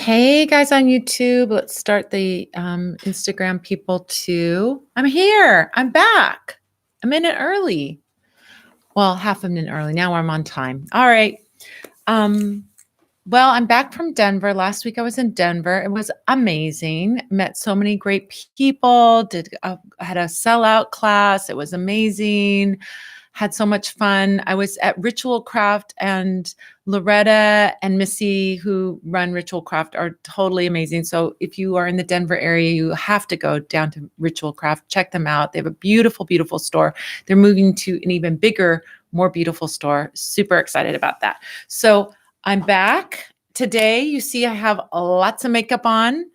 Hey guys on YouTube, let's start the Instagram people too. I'm here. I'm back. A minute early. Well, half a minute early. Now I'm on time. All right. Um, well, I'm back from Denver. Last week I was in Denver. It was amazing. Met so many great people. Had a sellout class. It was amazing. Had so much fun. I was at Ritual Craft, and Loretta and Missy, who run Ritual Craft, are totally amazing. So if you are in the Denver area, you have to go down to Ritual Craft. Check them out. They have a beautiful, beautiful store. They're moving to an even bigger, more beautiful store. Super excited about that. So I'm back. Today, you see I have lots of makeup on,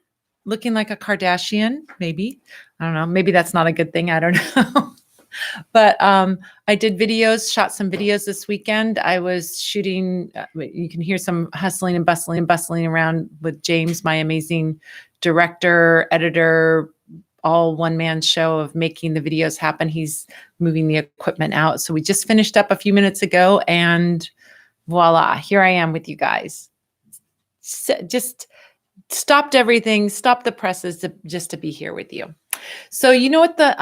looking like a Kardashian, maybe. I don't know. Maybe that's not a good thing. I don't know. But I did videos, shot some videos this weekend. I was shooting, you can hear some hustling and bustling around with James, my amazing director, editor, all one-man show of making the videos happen. He's moving the equipment out. So we just finished up a few minutes ago, and voila, here I am with you guys. Just stopped everything, stopped the presses just to be here with you. So you know what the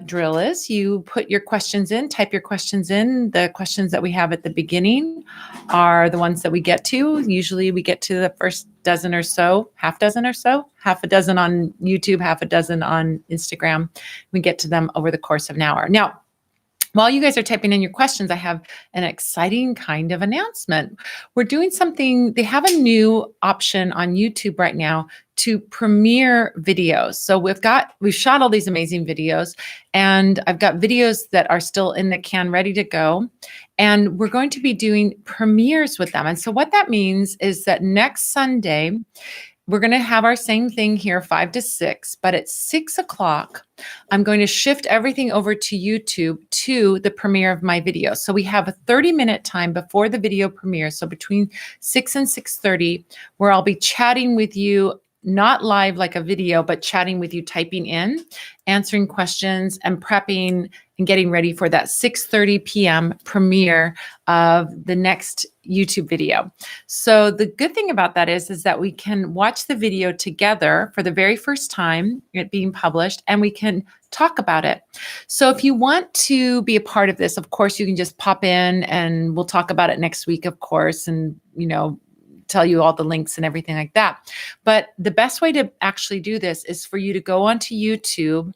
drill is. You put your questions in, type your questions in. The questions that we have at the beginning are the ones that we get to. Usually we get to the first dozen or so, half a dozen on YouTube, half a dozen on Instagram. We get to them over the course of an hour. Now, while you guys are typing in your questions, I have an exciting kind of announcement. We're doing something, they have a new option on YouTube right now to premiere videos. So we've shot all these amazing videos, and I've got videos that are still in the can ready to go. And we're going to be doing premieres with them. And so what that means is that next Sunday, we're going to have our same thing here, 5 to 6, but at 6 o'clock, I'm going to shift everything over to YouTube to the premiere of my video. So we have a 30-minute time before the video premiere. So between 6 and 6:30, where I'll be chatting with you, not live like a video, but chatting with you, typing in, answering questions, and prepping and getting ready for that 6:30 p.m. premiere of the next YouTube video. So the good thing about that is that we can watch the video together for the very first time it being published, and we can talk about it. So if you want to be a part of this, of course, you can just pop in and we'll talk about it next week, of course, and tell you all the links and everything like that. But the best way to actually do this is for you to go onto YouTube,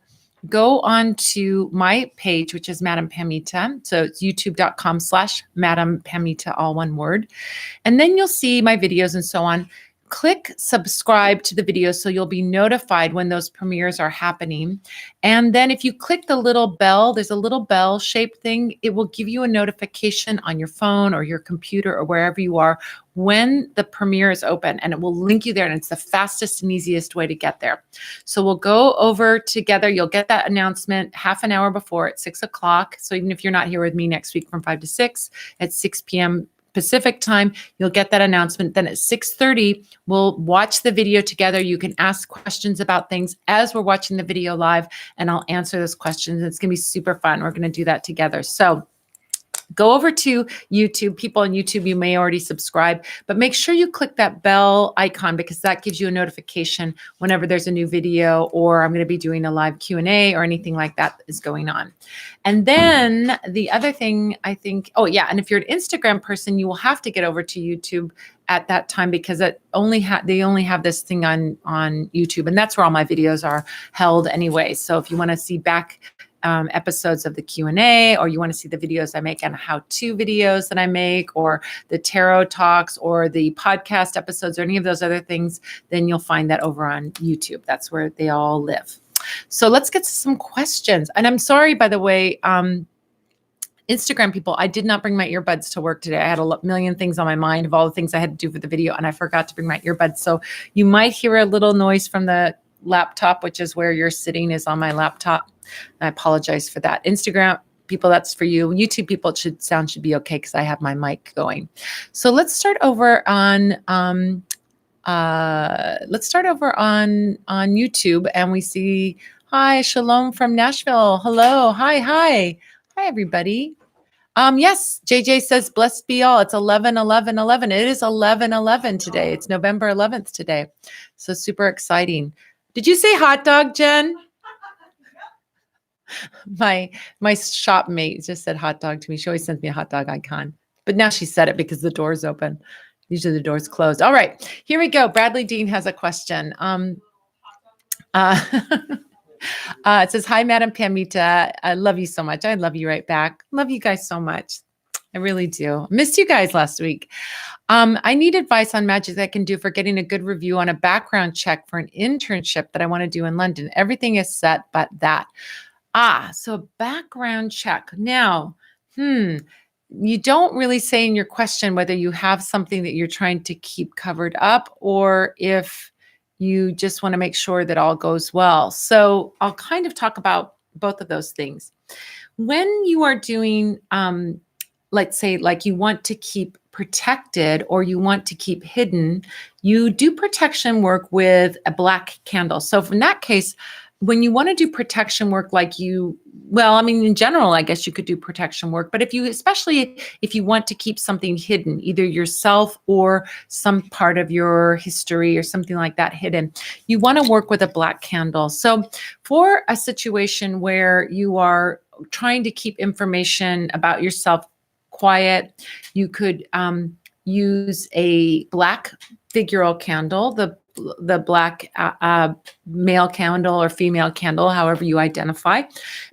go onto my page, which is Madam Pamita. So it's youtube.com/Madam Pamita, all one word. And then you'll see my videos and so on. Click subscribe to the video so you'll be notified when those premieres are happening. And then if you click the little bell, there's a little bell shaped thing. It will give you a notification on your phone or your computer or wherever you are when the premiere is open, and it will link you there. And it's the fastest and easiest way to get there. So we'll go over together. You'll get that announcement half an hour before at 6 o'clock. So even if you're not here with me next week from 5 to 6 at 6 p.m. Pacific time, you'll get that announcement. Then at 6:30, we'll watch the video together. You can ask questions about things as we're watching the video live, and I'll answer those questions. It's going to be super fun. We're going to do that together. So go over to YouTube. People on YouTube, you may already subscribe, but make sure you click that bell icon because that gives you a notification whenever there's a new video or I'm going to be doing a live Q&A or anything like that is going on. And then the other thing I think, oh yeah, and if you're an Instagram person, you will have to get over to YouTube at that time because they only have this thing on YouTube, and that's where all my videos are held anyway. So if you want to see back episodes of the Q&A, or you want to see the videos I make and how-to videos that I make, or the tarot talks, or the podcast episodes, or any of those other things, then you'll find that over on YouTube. That's where they all live. So let's get to some questions. And I'm sorry, by the way, Instagram people, I did not bring my earbuds to work today. I had a million things on my mind of all the things I had to do for the video, and I forgot to bring my earbuds. So you might hear a little noise from the laptop, which is where you're sitting, is on my laptop. I apologize for that. Instagram people, that's for you. YouTube people, sound should be okay because I have my mic going. So let's start over on YouTube, and we see, hi, Shalom from Nashville. Hello, hi everybody. Yes, JJ says, blessed be all. It's 11/11/11. It is 11/11 today. It's November 11th today. So super exciting. Did you say hot dog, Jen? My shop mate just said hot dog to me. She always sends me a hot dog icon. But now she said it because the door's open. Usually the door's closed. All right, here we go. Bradley Dean has a question. Uh, it says, hi, Madam Pamita. I love you so much. I love you right back. Love you guys so much. I really do. Missed you guys last week. I need advice on magic that I can do for getting a good review on a background check for an internship that I want to do in London. Everything is set but that. So a background check. Now, you don't really say in your question whether you have something that you're trying to keep covered up or if you just want to make sure that all goes well. So I'll kind of talk about both of those things. When you are doing, let's say, like you want to keep protected or you want to keep hidden, you do protection work with a black candle. So in that case, when you want to do protection work in general, I guess you could do protection work, but especially if you want to keep something hidden, either yourself or some part of your history or something like that hidden, you want to work with a black candle. So for a situation where you are trying to keep information about yourself quiet, you could use a black figural candle, the black male candle or female candle, however you identify.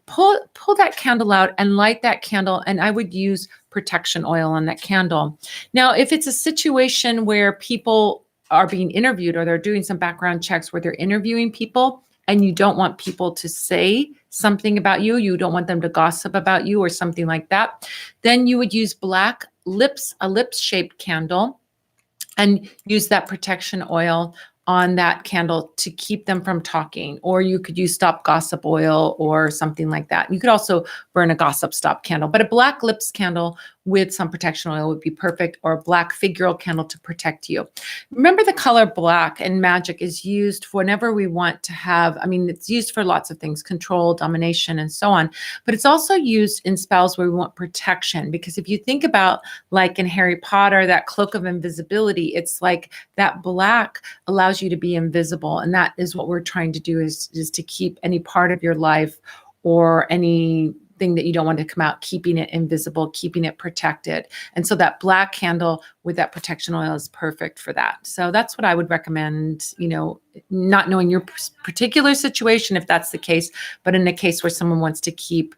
Pull that candle out and light that candle, and I would use protection oil on that candle. Now, if it's a situation where people are being interviewed or they're doing some background checks where they're interviewing people and you don't want people to say something about you, you don't want them to gossip about you or something like that, then you would use a lips-shaped candle and use that protection oil on that candle to keep them from talking. Or you could use stop gossip oil or something like that. You could also burn a gossip stop candle, but a black lips candle with some protection oil would be perfect, or a black figural candle to protect you. Remember, the color black in magic is used for whenever we want to have, it's used for lots of things, control, domination, and so on, but it's also used in spells where we want protection. Because if you think about, like in Harry Potter, that cloak of invisibility, it's like that black allows you to be invisible. And that is what we're trying to do, is to keep any part of your life or anything that you don't want to come out, keeping it invisible, keeping it protected. And so that black candle with that protection oil is perfect for that. So that's what I would recommend, not knowing your particular situation, if that's the case, but in a case where someone wants to keep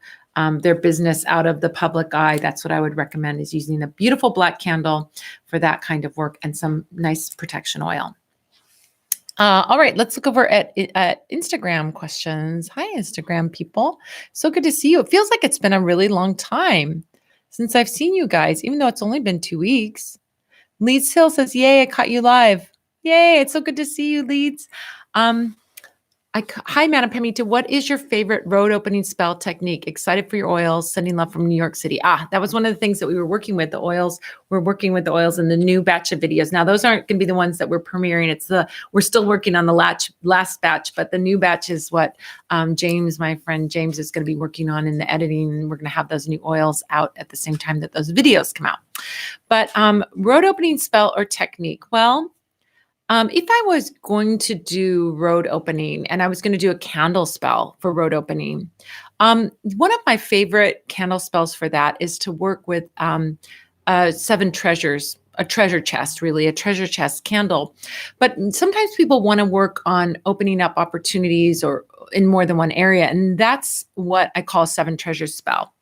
their business out of the public eye, that's what I would recommend, is using a beautiful black candle for that kind of work and some nice protection oil. All right, let's look over at Instagram questions. Hi, Instagram people. So good to see you. It feels like it's been a really long time since I've seen you guys, even though it's only been 2 weeks. Leeds Hill says, yay, I caught you live. Yay, it's so good to see you, Leeds. Hi, Madam Pamita. What is your favorite road opening spell technique? Excited for your oils. Sending love from New York City. That was one of the things that we were working with, the oils. We're working with the oils in the new batch of videos. Now, those aren't going to be the ones that we're premiering. We're still working on the last batch, but the new batch is what James, my friend James, is going to be working on in the editing. And we're going to have those new oils out at the same time that those videos come out. But road opening spell or technique? Well, if I was going to do road opening and I was going to do a candle spell for road opening, one of my favorite candle spells for that is to work with 7 treasures, a treasure chest, really, a treasure chest candle. But sometimes people want to work on opening up opportunities or in more than one area. And that's what I call a 7 treasures spell,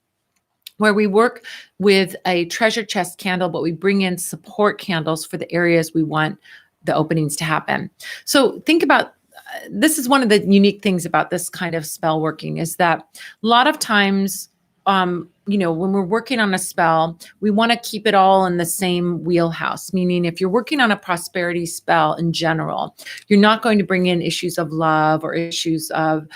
where we work with a treasure chest candle, but we bring in support candles for the areas we want the openings to happen. So think about, this is one of the unique things about this kind of spell working, is that a lot of times, when we're working on a spell, we want to keep it all in the same wheelhouse. Meaning, if you're working on a prosperity spell in general, you're not going to bring in issues of love or issues of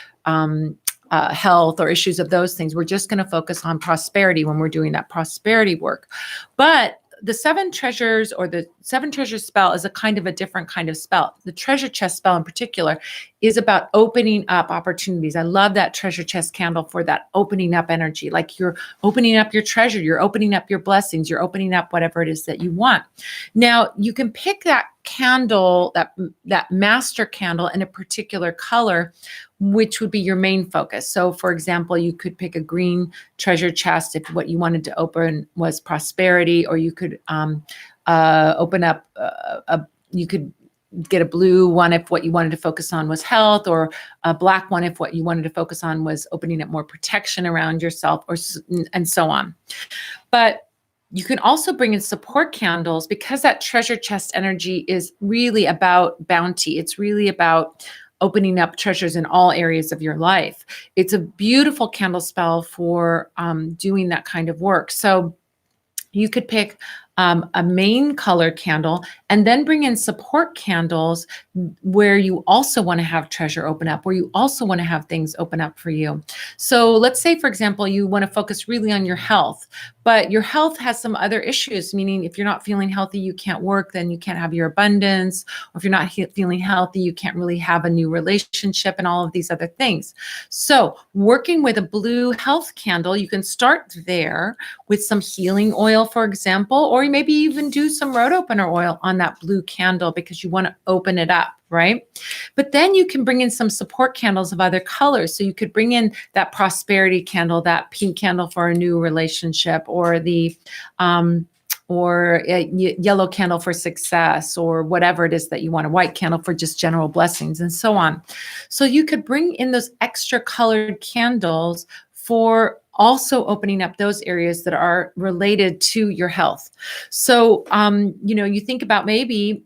health or issues of those things. We're just going to focus on prosperity when we're doing that prosperity work. But the seven treasures or the seven treasures spell is a kind of a different kind of spell. The treasure chest spell in particular is about opening up opportunities. I love that treasure chest candle for that opening up energy. Like you're opening up your treasure, you're opening up your blessings, you're opening up whatever it is that you want. Now, you can pick that candle, that master candle in a particular color, which would be your main focus. So for example, you could pick a green treasure chest if what you wanted to open was prosperity, or you could open up you could get a blue one if what you wanted to focus on was health, or a black one if what you wanted to focus on was opening up more protection around yourself, and so on. But you can also bring in support candles, because that treasure chest energy is really about bounty. It's really about opening up treasures in all areas of your life. It's a beautiful candle spell for doing that kind of work. So you could pick a main color candle and then bring in support candles where you also want to have treasure open up, where you also want to have things open up for you. So let's say, for example, you want to focus really on your health, but your health has some other issues, meaning if you're not feeling healthy, you can't work, then you can't have your abundance. Or if you're not feeling healthy, you can't really have a new relationship and all of these other things. So working with a blue health candle, you can start there with some healing oil, for example, or maybe even do some road opener oil on that blue candle because you want to open it up, right? But then you can bring in some support candles of other colors. So you could bring in that prosperity candle, that pink candle for a new relationship, or the yellow candle for success, or whatever it is that you want, a white candle for just general blessings, and so on. So you could bring in those extra colored candles for also opening up those areas that are related to your health. So, you think about maybe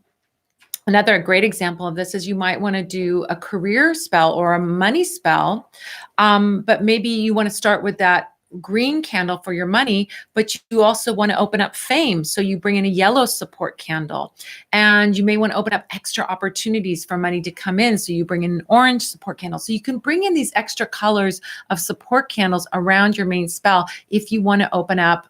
another great example of this is you might want to do a career spell or a money spell, but maybe you want to start with that green candle for your money, but you also want to open up fame. So you bring in a yellow support candle, and you may want to open up extra opportunities for money to come in. So you bring in an orange support candle. So you can bring in these extra colors of support candles around your main spell if you want to open up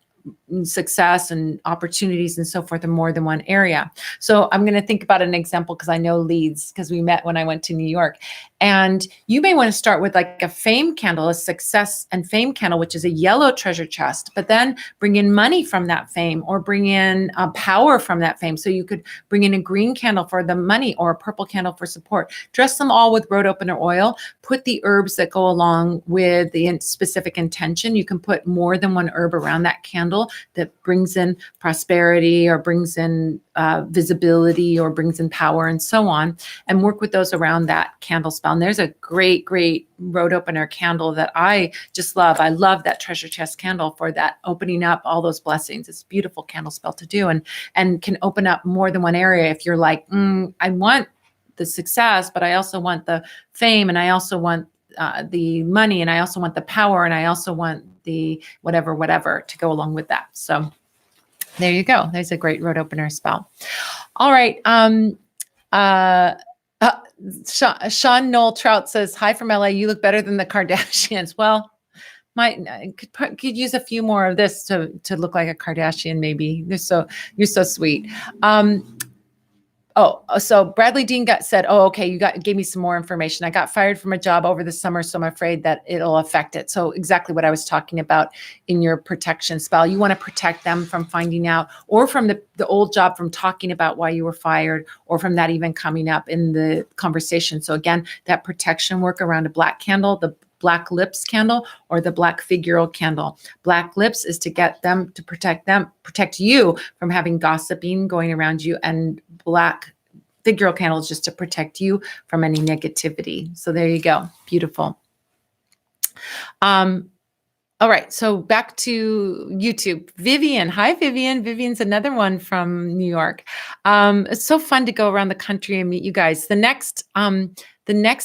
success and opportunities and so forth in more than one area. So I'm going to think about an example because I know Leeds, because we met when I went to New York. And you may want to start with like a fame candle, a success and fame candle, which is a yellow treasure chest, but then bring in money from that fame, or bring in power from that fame. So you could bring in a green candle for the money, or a purple candle for support. Dress them all with road opener oil. Put the herbs that go along with the specific intention. You can put more than one herb around that candle that brings in prosperity, or brings in visibility, or brings in power, and so on, and work with those around that candle spell. And there's a great road opener candle that I just love. I love that treasure chest candle for that opening up all those blessings. It's a beautiful candle spell to do, and can open up more than one area. If you're like, I want the success, but I also want the fame, and I also want the money, and I also want the power, and I also want the whatever to go along with that. So there you go. There's a great road opener spell. All right. Sean Noel Trout says, hi from LA. You look better than the Kardashians. Well, could use a few more of this to look like a Kardashian. Maybe you're so sweet. So Bradley Dean said, okay, you gave me some more information. I got fired from a job over the summer, so I'm afraid that it'll affect it. So exactly what I was talking about in your protection spell. You want to protect them from finding out, or from the old job, from talking about why you were fired, or from that even coming up in the conversation. So again, that protection work around a black candle, the black lips candle, or the black figural candle. Black lips is to get them, to protect you from having gossiping going around you, and black figural candle is just to protect you from any negativity. So there you go. Beautiful. All right, so back to YouTube. Vivian, hi Vivian. Vivian's another one from New York. It's so fun to go around the country and meet you guys. The next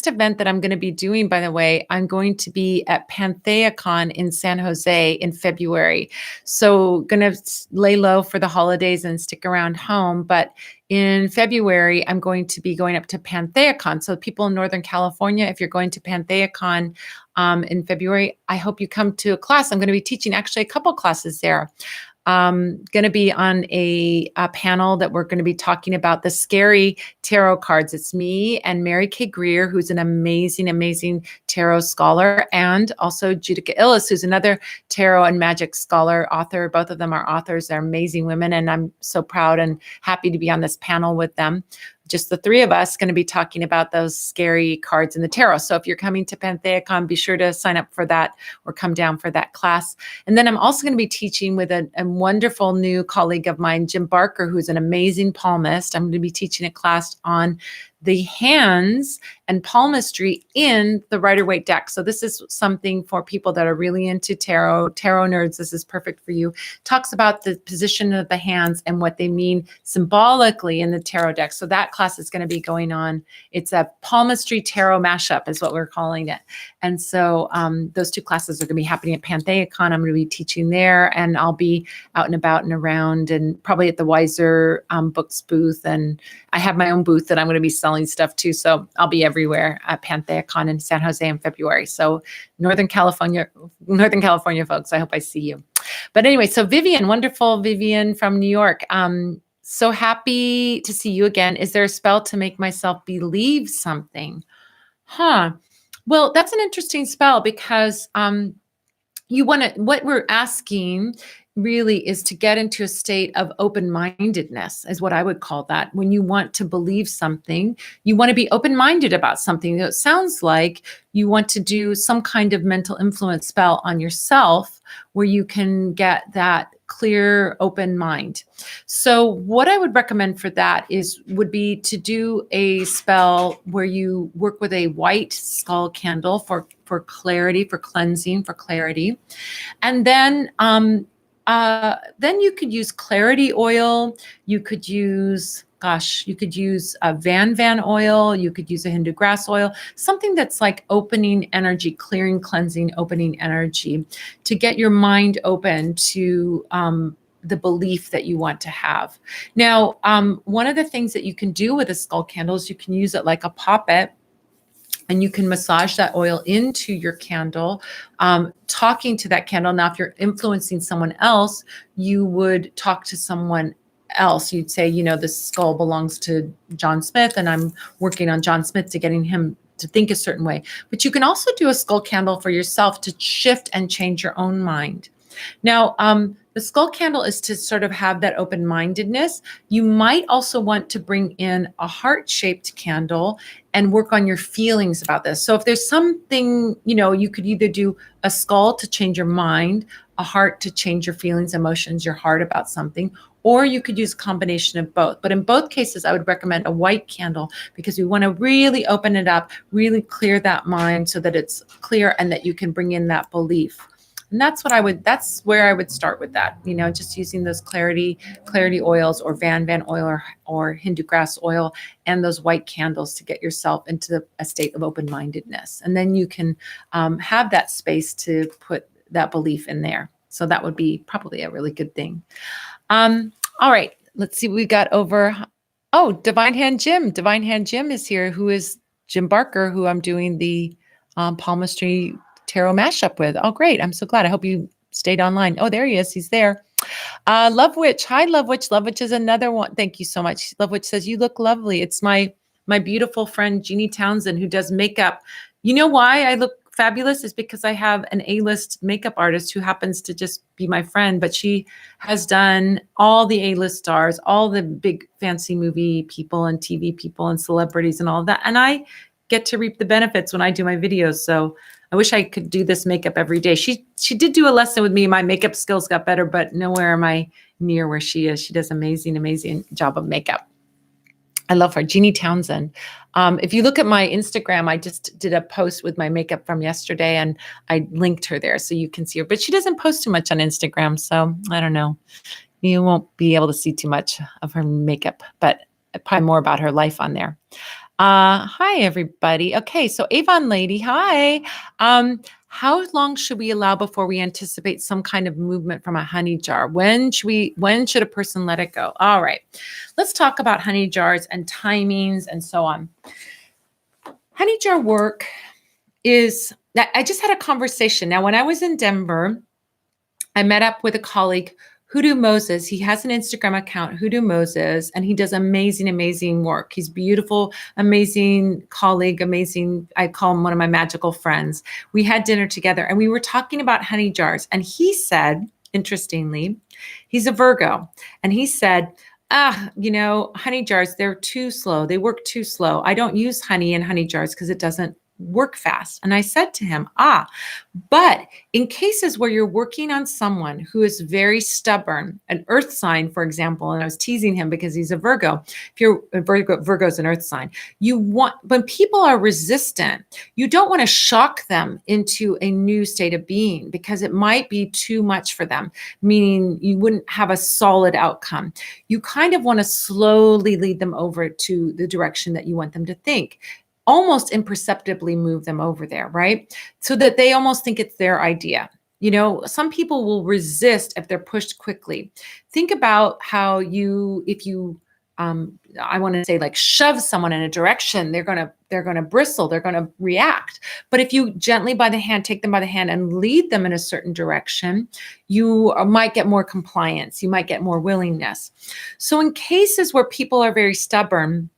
event that I'm going to be doing, by the way, I'm going to be at PantheaCon in San Jose in February. So going to lay low for the holidays and stick around home. But in February, I'm going to be going up to PantheaCon. So people in Northern California, if you're going to PantheaCon in February, I hope you come to a class. I'm going to be teaching actually a couple classes there. going to be on a panel that we're going to be talking about the scary tarot cards. It's me and Mary Kay Greer, who's an amazing, amazing tarot scholar, and also Judika Illis, who's another tarot and magic scholar, author. Both of them are authors. They're amazing women, and I'm so proud and happy to be on this panel with them. Just the three of us going to be talking about those scary cards in the tarot. So if you're coming to PantheaCon, be sure to sign up for that or come down for that class. And then I'm also going to be teaching with a wonderful new colleague of mine, Jim Barker, who's an amazing palmist. I'm going to be teaching a class on the hands and palmistry in the Rider-Waite deck. So this is something for people that are really into tarot nerds. This is perfect for you. Talks about the position of the hands and what they mean symbolically in the tarot deck. So that class is going to be going on. It's a palmistry tarot mashup is what we're calling it. And so those two classes are going to be happening at PantheaCon. I'm going to be teaching there, and I'll be out and about and around, and probably at the Wiser Books booth. And I have my own booth that I'm going to be selling stuff too. So I'll be everywhere at PantheaCon in San Jose in February. So Northern California folks, I hope I see you. But anyway, so Vivian, wonderful Vivian from New York. So happy to see you again. Is there a spell to make myself believe something? Well, that's an interesting spell because what we're asking really is to get into a state of open-mindedness, is what I would call that. When you want to believe something, you want to be open-minded about something. It sounds like you want to do some kind of mental influence spell on yourself where you can get that clear, open mind. So what I would recommend for that would be to do a spell where you work with a white skull candle for clarity, for cleansing, for clarity. And then you could use clarity oil. You could use Van oil. You could use a Hindu grass oil, something that's like opening energy, clearing, cleansing, opening energy to get your mind open to the belief that you want to have. Now, one of the things that you can do with a skull candle is you can use it like a poppet, and you can massage that oil into your candle, talking to that candle. Now, if you're influencing someone else, you would talk to someone else. You'd say, this skull belongs to John Smith, and I'm working on John Smith to getting him to think a certain way. But you can also do a skull candle for yourself to shift and change your own mind. Now, the skull candle is to sort of have that open-mindedness. You might also want to bring in a heart-shaped candle and work on your feelings about this. So if there's something, you could either do a skull to change your mind, a heart to change your feelings, emotions, your heart about something, or you could use a combination of both. But in both cases, I would recommend a white candle because we want to really open it up, really clear that mind so that it's clear and that you can bring in that belief. And that's where I would start with that, just using those clarity oils or Van oil or Hindu grass oil and those white candles to get yourself into a state of open-mindedness. And then you can have that space to put that belief in there. So that would be probably a really good thing. All right, let's see. We got over. Oh, Divine Hand Jim. Divine Hand Jim is here, who is Jim Barker, who I'm doing the palmistry tarot mashup with. Oh, great. I'm so glad. I hope you stayed online. Oh, there he is. He's there. Love Witch. Hi, Love Witch. Love Witch is another one. Thank you so much. Love Witch says, you look lovely. It's my beautiful friend, Jeannie Townsend, who does makeup. You know why I look fabulous is because I have an A-list makeup artist who happens to just be my friend, but she has done all the A-list stars, all the big fancy movie people and TV people and celebrities and all of that. And I get to reap the benefits when I do my videos. So I wish I could do this makeup every day. She did do a lesson with me. My makeup skills got better, but nowhere am I near where she is. She does amazing job of makeup. I love her, Jeannie Townsend. If you look at my Instagram, I just did a post with my makeup from yesterday, and I linked her there so you can see her. But she doesn't post too much on Instagram, so I don't know. You won't be able to see too much of her makeup, but probably more about her life on there. Hi, everybody. Okay, so Avon Lady, hi. How long should we allow before we anticipate some kind of movement from a honey jar? When should a person let it go? All right, let's talk about honey jars and timings and so on. Honey jar work I just had a conversation. Now, when I was in Denver, I met up with a colleague Hoodoo Moses. He has an Instagram account, Hoodoo Moses, and he does amazing, amazing work. He's beautiful, amazing colleague, amazing. I call him one of my magical friends. We had dinner together and we were talking about honey jars. And he said, interestingly, he's a Virgo. And he said, honey jars, they're too slow. They work too slow. I don't use honey in honey jars because it doesn't work fast. And I said to him, but in cases where you're working on someone who is very stubborn, an earth sign, for example, and I was teasing him because he's a Virgo. If you're a Virgo's an earth sign, when people are resistant, you don't want to shock them into a new state of being because it might be too much for them, meaning you wouldn't have a solid outcome. You kind of want to slowly lead them over to the direction that you want them to think. Almost imperceptibly move them over there, right? So that they almost think it's their idea. Some people will resist if they're pushed quickly. Think about how if you, I want to say like shove someone in a direction, they're going to bristle, they're going to react. But if you gently take them by the hand and lead them in a certain direction, you might get more compliance. You might get more willingness. So in cases where people are very stubborn,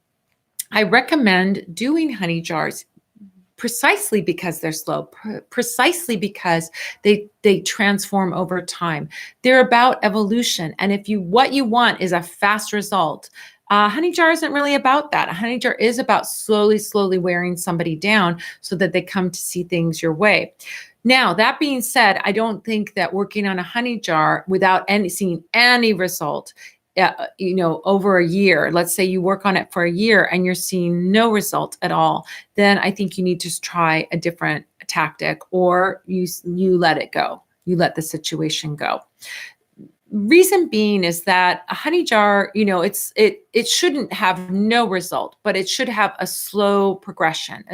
I recommend doing honey jars precisely because they're slow, precisely because they transform over time. They're about evolution. And what you want is a fast result, honey jar isn't really about that. A honey jar is about slowly wearing somebody down so that they come to see things your way. Now, that being said, I don't think that working on a honey jar without seeing any result over a year, let's say you work on it for a year and you're seeing no result at all, then I think you need to try a different tactic, or you let it go. You let the situation go. Reason being is that a honey jar, it shouldn't have no result, but it should have a slow progression.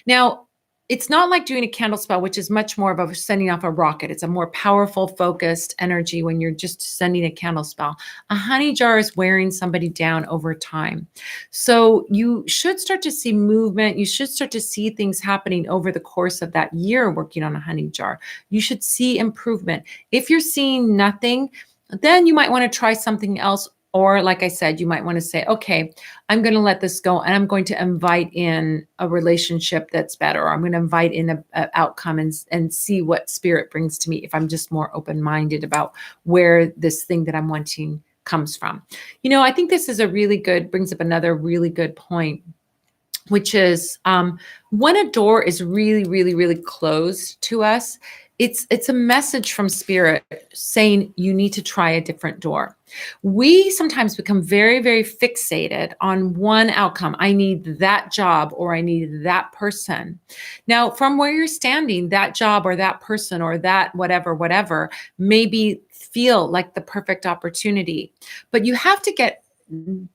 Now, it's not like doing a candle spell, which is much more of sending off a rocket. It's a more powerful, focused energy when you're just sending a candle spell. A honey jar is wearing somebody down over time. So you should start to see movement. You should start to see things happening over the course of that year working on a honey jar. You should see improvement. If you're seeing nothing, then you might want to try something else. Or like I said, you might want to say, okay, I'm going to let this go and I'm going to invite in a relationship that's better. Or I'm going to invite in an outcome and see what spirit brings to me if I'm just more open-minded about where this thing that I'm wanting comes from. I think this is brings up another really good point, which is when a door is really closed to us, it's a message from spirit saying you need to try a different door. We sometimes become very fixated on one outcome. I need that job, or I need that person. Now, from where you're standing, that job or that person or that whatever maybe feel like the perfect opportunity, but you have to get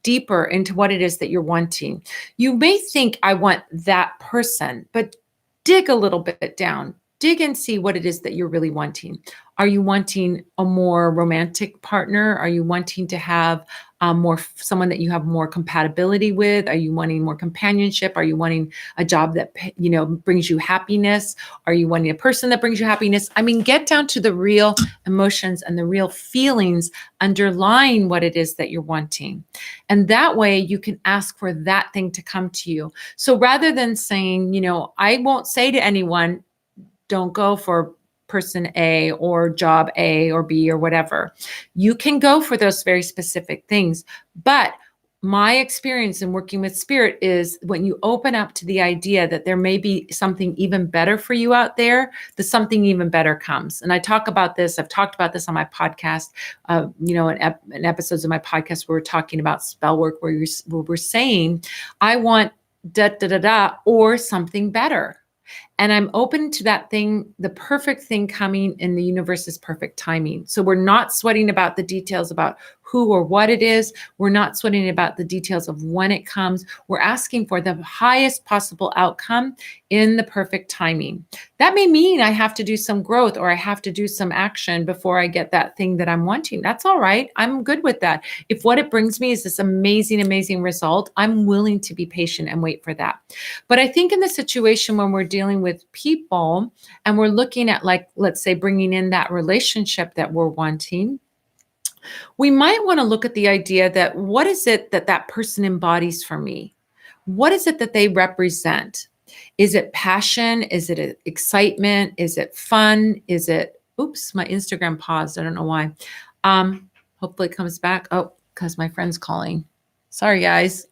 deeper into what it is that you're wanting. You may think I want that person, but dig a little bit down. Dig and see what it is that you're really wanting. Are you wanting a more romantic partner? Are you wanting to have someone that you have more compatibility with? Are you wanting more companionship? Are you wanting a job that brings you happiness? Are you wanting a person that brings you happiness? I mean, get down to the real emotions and the real feelings underlying what it is that you're wanting. And that way you can ask for that thing to come to you. So rather than saying, I won't say to anyone, don't go for person A or job A or B or whatever. You can go for those very specific things. But my experience in working with spirit is when you open up to the idea that there may be something even better for you out there, the something even better comes. And I talk about this. I've talked about this on my podcast, in episodes of my podcast where we're talking about spell work, where we're saying, I want or something better. And I'm open to that thing, the perfect thing coming in the universe's perfect timing. So we're not sweating about the details about who or what it is. We're not sweating about the details of when it comes. We're asking for the highest possible outcome in the perfect timing. That may mean I have to do some growth or I have to do some action before I get that thing that I'm wanting. That's all right. I'm good with that. If what it brings me is this amazing, amazing result, I'm willing to be patient and wait for that. But I think in the situation when we're dealing with people and we're looking at, like, let's say, bringing in that relationship that we're wanting, we might want to look at the idea that what is it that that person embodies for me? What is it that they represent? Is it passion? Is it excitement? Is it fun? Is it, oops, my Instagram paused. I don't know why. Hopefully it comes back. Oh, because my friend's calling. Sorry, guys.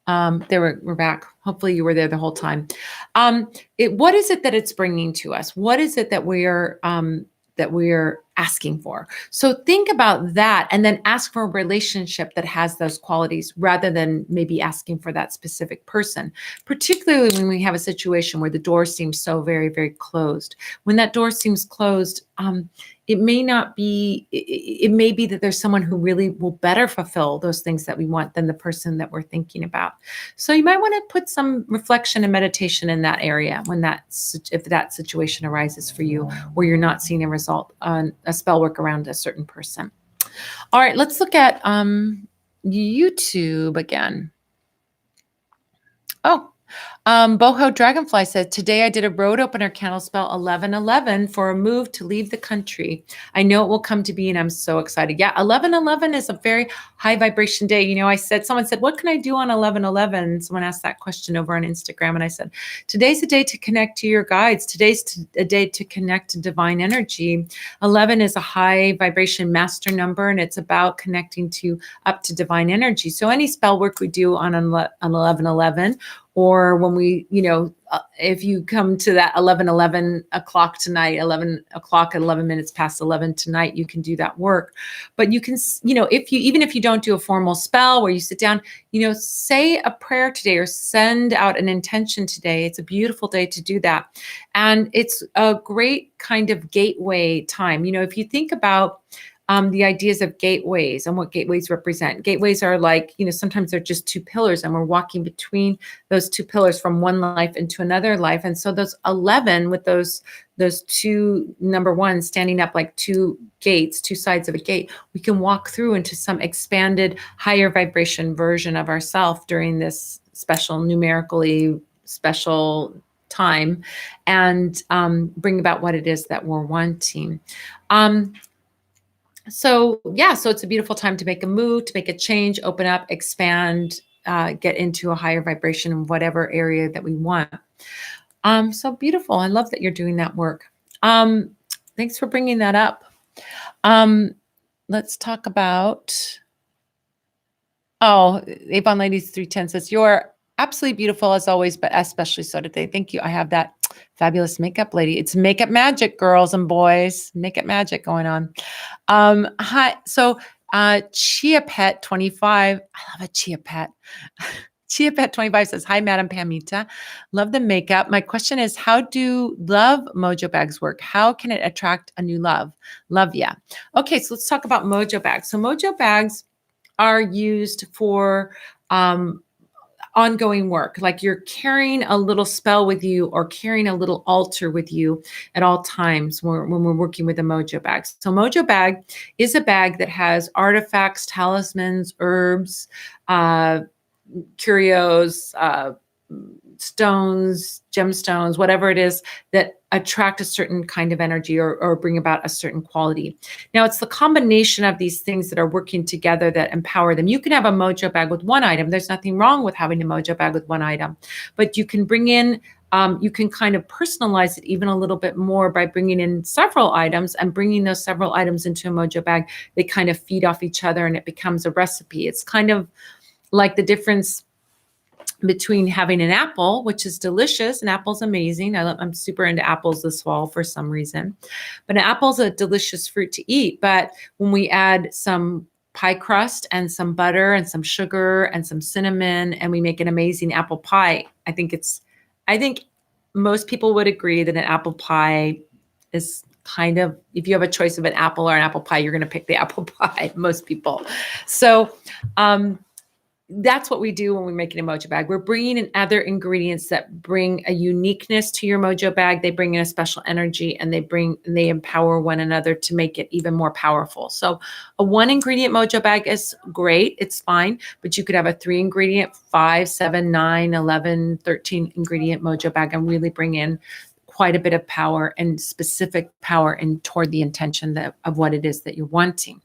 We're back. Hopefully you were there the whole time. What is it that it's bringing to us? What is it that we're asking for? So think about that and then ask for a relationship that has those qualities rather than maybe asking for that specific person, particularly when we have a situation where the door seems so very, very closed. When that door seems closed, it may be that there's someone who really will better fulfill those things that we want than the person that we're thinking about. So you might want to put some reflection and meditation in that area if that situation arises for you where you're not seeing a result on a spell work around a certain person. All right, let's look at YouTube again. Oh, Boho Dragonfly said, today I did a road opener candle spell 1111 for a move to leave the country. I know it will come to be and I'm so excited. Yeah, 1111 is a very high vibration day. You know, someone said, what can I do on 1111? Someone asked that question over on Instagram and I said, today's a day to connect to your guides. Today's a day to connect to divine energy. 11 is a high vibration master number and it's about connecting up to divine energy. So any spell work we do on 1111, or when we, if you come to that 11 o'clock tonight, 11 o'clock at 11 minutes past 11 tonight, you can do that work. But you can, even if you don't do a formal spell where you sit down, say a prayer today or send out an intention today. It's a beautiful day to do that. And it's a great kind of gateway time. If you think about the ideas of gateways and what gateways represent. Gateways are like, sometimes they're just two pillars and we're walking between those two pillars from one life into another life. And so those 11 with those two, number one, standing up like two gates, two sides of a gate, we can walk through into some expanded higher vibration version of ourselves during this numerically special time and bring about what it is that we're wanting. So it's a beautiful time to make a move, to make a change, open up, expand, get into a higher vibration in whatever area that we want. So beautiful. I love that you're doing that work. Thanks for bringing that up. Let's talk about, Avon Ladies 310 says, you're absolutely beautiful as always, but especially so today. Thank you. I have that fabulous makeup lady. It's makeup magic, girls and boys. Makeup magic going on. Hi. So Chia Pet 25. I love a Chia Pet. Chia Pet 25 says, hi, Madam Pamita. Love the makeup. My question is, how do love Mojo bags work? How can it attract a new love? Love ya. Okay, so let's talk about Mojo bags. So Mojo bags are used for ongoing work, like you're carrying a little spell with you or carrying a little altar with you at all times when we're working with a Mojo bag. So Mojo bag is a bag that has artifacts, talismans, herbs, curios, stones, gemstones, whatever it is that attract a certain kind of energy or bring about a certain quality. Now, it's the combination of these things that are working together that empower them. You can have a Mojo bag with one item. There's nothing wrong with having a Mojo bag with one item, but you can bring in, you can kind of personalize it even a little bit more by bringing in several items and bringing those several items into a Mojo bag. They kind of feed off each other and it becomes a recipe. It's kind of like the difference between having an apple, which is delicious. An apple's amazing. I'm super into apples this fall for some reason. But an apple's a delicious fruit to eat. But when we add some pie crust and some butter and some sugar and some cinnamon and we make an amazing apple pie, I think most people would agree that an apple pie is kind of, if you have a choice of an apple or an apple pie, you're going to pick the apple pie, most people. So that's what we do when we're making a Mojo bag. We're bringing in other ingredients that bring a uniqueness to your Mojo bag. They bring in a special energy, and they empower one another to make it even more powerful. So a 1-ingredient Mojo bag is great. It's fine, but you could have a 3-ingredient, 5, 7, 9, 11, 13 ingredient Mojo bag and really bring in quite a bit of power and specific power and toward the intention of what it is that you're wanting.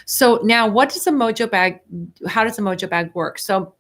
So now, what does a Mojo bag? How does a Mojo bag work? So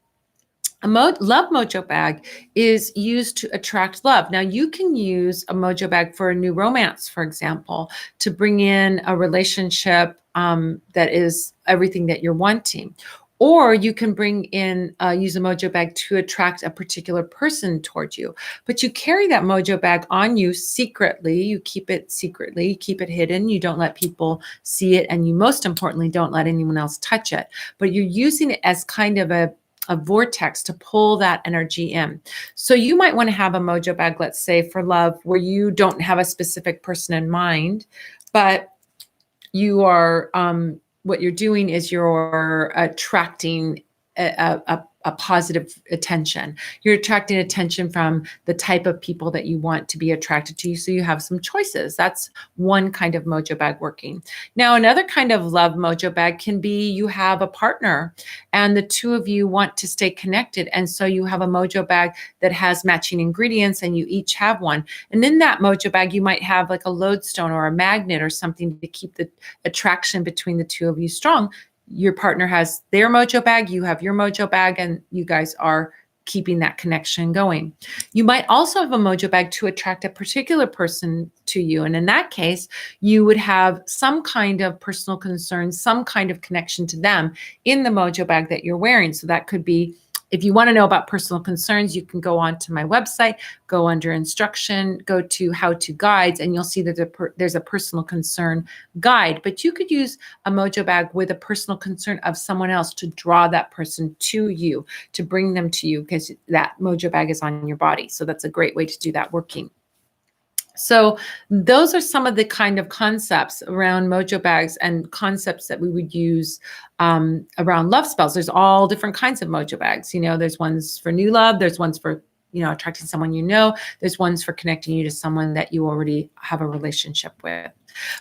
love Mojo bag is used to attract love. Now, you can use a Mojo bag for a new romance, for example, to bring in a relationship that is everything that you're wanting. Or you can use a Mojo bag to attract a particular person towards you. But you carry that Mojo bag on you secretly. You keep it secretly, you keep it hidden. You don't let people see it. And you, most importantly, don't let anyone else touch it. But you're using it as kind of a vortex to pull that energy in. So you might want to have a Mojo bag, let's say, for love, where you don't have a specific person in mind, but you are what you're doing is you're attracting a positive attention. You're attracting attention from the type of people that you want to be attracted to. So you have some choices. That's one kind of Mojo bag working. Now, another kind of love Mojo bag can be you have a partner and the two of you want to stay connected. And so you have a Mojo bag that has matching ingredients and you each have one. And in that Mojo bag, you might have like a lodestone or a magnet or something to keep the attraction between the two of you strong. Your partner has their Mojo bag, you have your Mojo bag, and you guys are keeping that connection going. You might also have a Mojo bag to attract a particular person to you. And in that case, you would have some kind of personal concern, some kind of connection to them in the Mojo bag that you're wearing. So that could be, if you want to know about personal concerns, you can go on to my website, go under instruction, go to how to guides, and you'll see that there's a personal concern guide. But you could use a Mojo bag with a personal concern of someone else to draw that person to you, to bring them to you, because that Mojo bag is on your body. So that's a great way to do that working. So those are some of the kind of concepts around Mojo bags and concepts that we would use around love spells. There's all different kinds of Mojo bags. You know, there's ones for new love. There's ones for, attracting someone you know. There's ones for connecting you to someone that you already have a relationship with.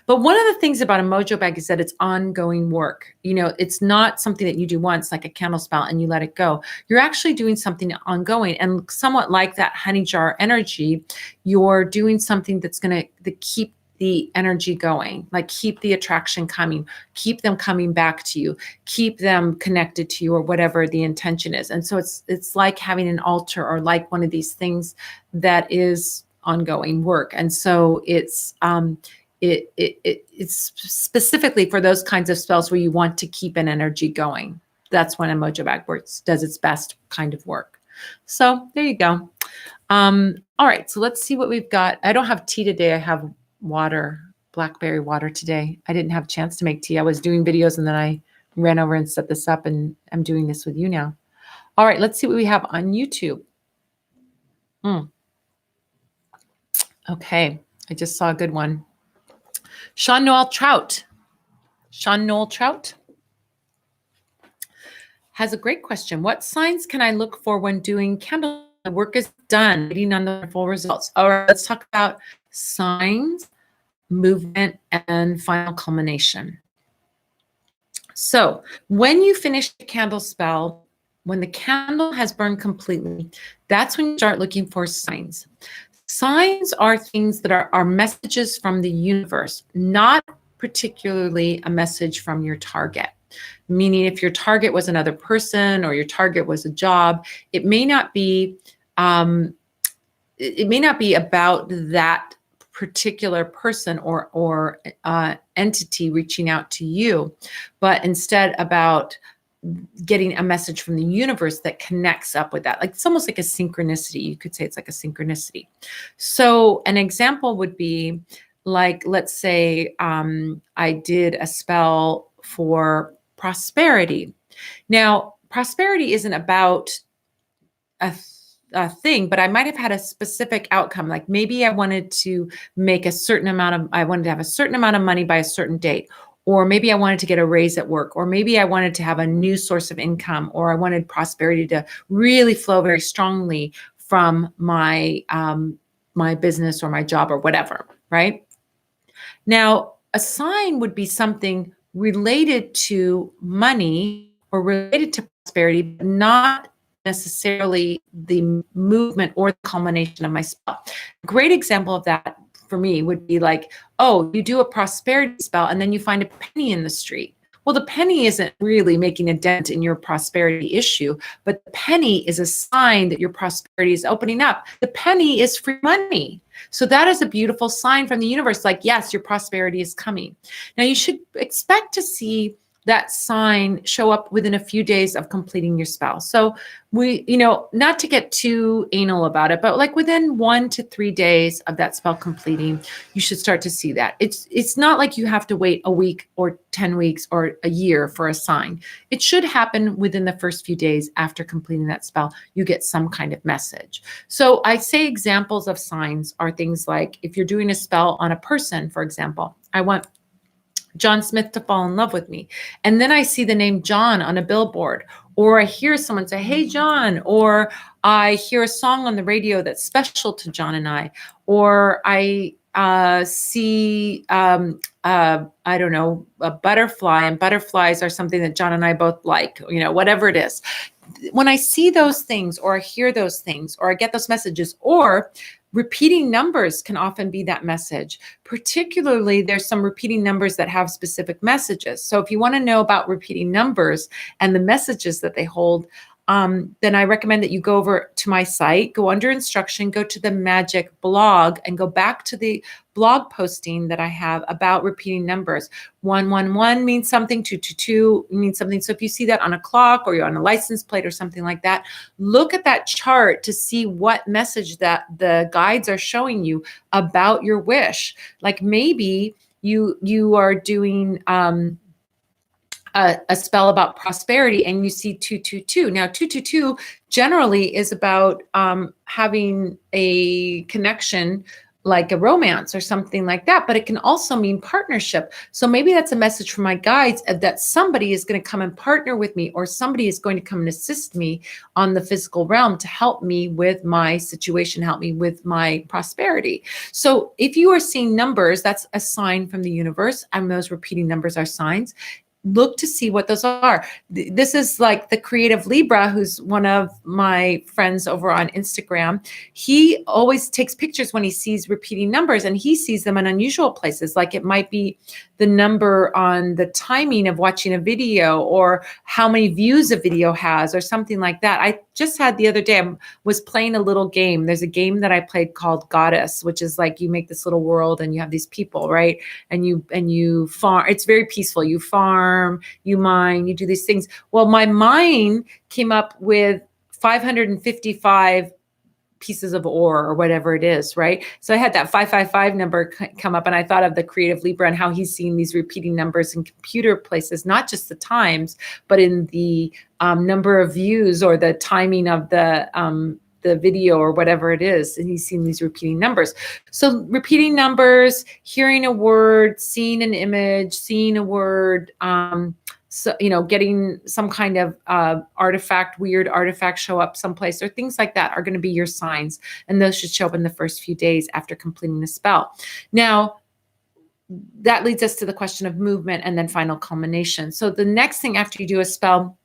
But one of the things about a Mojo bag is that it's ongoing work. It's not something that you do once, like a candle spell, and you let it go. You're actually doing something ongoing, and somewhat like that honey jar energy, you're doing something that's going to keep the energy going, like keep the attraction coming, keep them coming back to you, keep them connected to you, or whatever the intention is. And so it's like having an altar, or like one of these things that is ongoing work. And so it's specifically for those kinds of spells where you want to keep an energy going. That's when a Mojo bag does its best kind of work. So there you go. All right, so let's see what we've got. I don't have tea today. I have water, blackberry water today. I didn't have a chance to make tea. I was doing videos and then I ran over and set this up, and I'm doing this with you now. All right, let's see what we have on YouTube. Okay, I just saw a good one. Sean Noel Trout has a great question. What signs can I look for when doing candle? The work is done, waiting on the full results. All right, let's talk about signs, movement, and final culmination. So when you finish the candle spell, when the candle has burned completely, that's when you start looking for signs. Signs are things that are messages from the universe, not particularly a message from your target. Meaning, if your target was another person or your target was a job, it may not be about that particular person or entity reaching out to you, but instead about getting a message from the universe that connects up with that. Like, it's almost like a synchronicity. You could say it's like a synchronicity. So an example would be, like, let's say I did a spell for prosperity. Now, prosperity isn't about thing, but I might have had a specific outcome. Like maybe I wanted to make I wanted to have a certain amount of money by a certain date, or maybe I wanted to get a raise at work, or maybe I wanted to have a new source of income, or I wanted prosperity to really flow very strongly from my business or my job or whatever, right? Now, a sign would be something related to money or related to prosperity, but not necessarily the movement or the culmination of my spell. A great example of that for me would be like, oh, you do a prosperity spell and then you find a penny in the street. Well, the penny isn't really making a dent in your prosperity issue, but the penny is a sign that your prosperity is opening up. The penny is free money. So that is a beautiful sign from the universe. Like, yes, your prosperity is coming. Now you should expect to see that sign show up within a few days of completing your spell. So not to get too anal about it, but like within 1 to 3 days of that spell completing, you should start to see that. It's not like you have to wait a week or 10 weeks or a year for a sign. It should happen within the first few days after completing that spell. You get some kind of message. So I say examples of signs are things like if you're doing a spell on a person, for example, I want John Smith to fall in love with me. And then I see the name John on a billboard, or I hear someone say, hey, John, or I hear a song on the radio that's special to John and I, or I see, I don't know, a butterfly, and butterflies are something that John and I both like, whatever it is. When I see those things, or I hear those things, or I get those messages, or repeating numbers can often be that message. Particularly, there's some repeating numbers that have specific messages. So if you want to know about repeating numbers and the messages that they hold, then I recommend that you go over to my site, go under instruction, go to the magic blog, and go back to the blog posting that I have about repeating numbers. 111 means something, 222 means something. So if you see that on a clock or you're on a license plate or something like that, look at that chart to see what message that the guides are showing you about your wish. Like maybe you are doing a spell about prosperity and you see 222. Now, 222 generally is about having a connection, like a romance or something like that, but it can also mean partnership. So maybe that's a message from my guides that somebody is going to come and partner with me, or somebody is going to come and assist me on the physical realm to help me with my situation, help me with my prosperity. So if you are seeing numbers, that's a sign from the universe, and those repeating numbers are signs. Look to see what those are. This is like the creative Libra, who's one of my friends over on Instagram. He always takes pictures when he sees repeating numbers, and he sees them in unusual places. Like it might be the number on the timing of watching a video, or how many views a video has, or something like that. I just had the other day, I was playing a little game. There's a game that I played called Goddess, which is like you make this little world and you have these people, right? And you farm. It's very peaceful. You farm, you mine, you do these things. Well, my mind came up with 555 pieces of ore or whatever it is, right? So I had that 555 number come up, and I thought of the creative Libra and how he's seeing these repeating numbers in computer places, not just the times, but in the number of views or the timing of the video or whatever it is. And he's seeing these repeating numbers. So repeating numbers, hearing a word, seeing an image, seeing a word, so, getting some kind of weird artifact show up someplace, or things like that are going to be your signs. And those should show up in the first few days after completing the spell. Now, that leads us to the question of movement and then final culmination. So the next thing after you do a spell,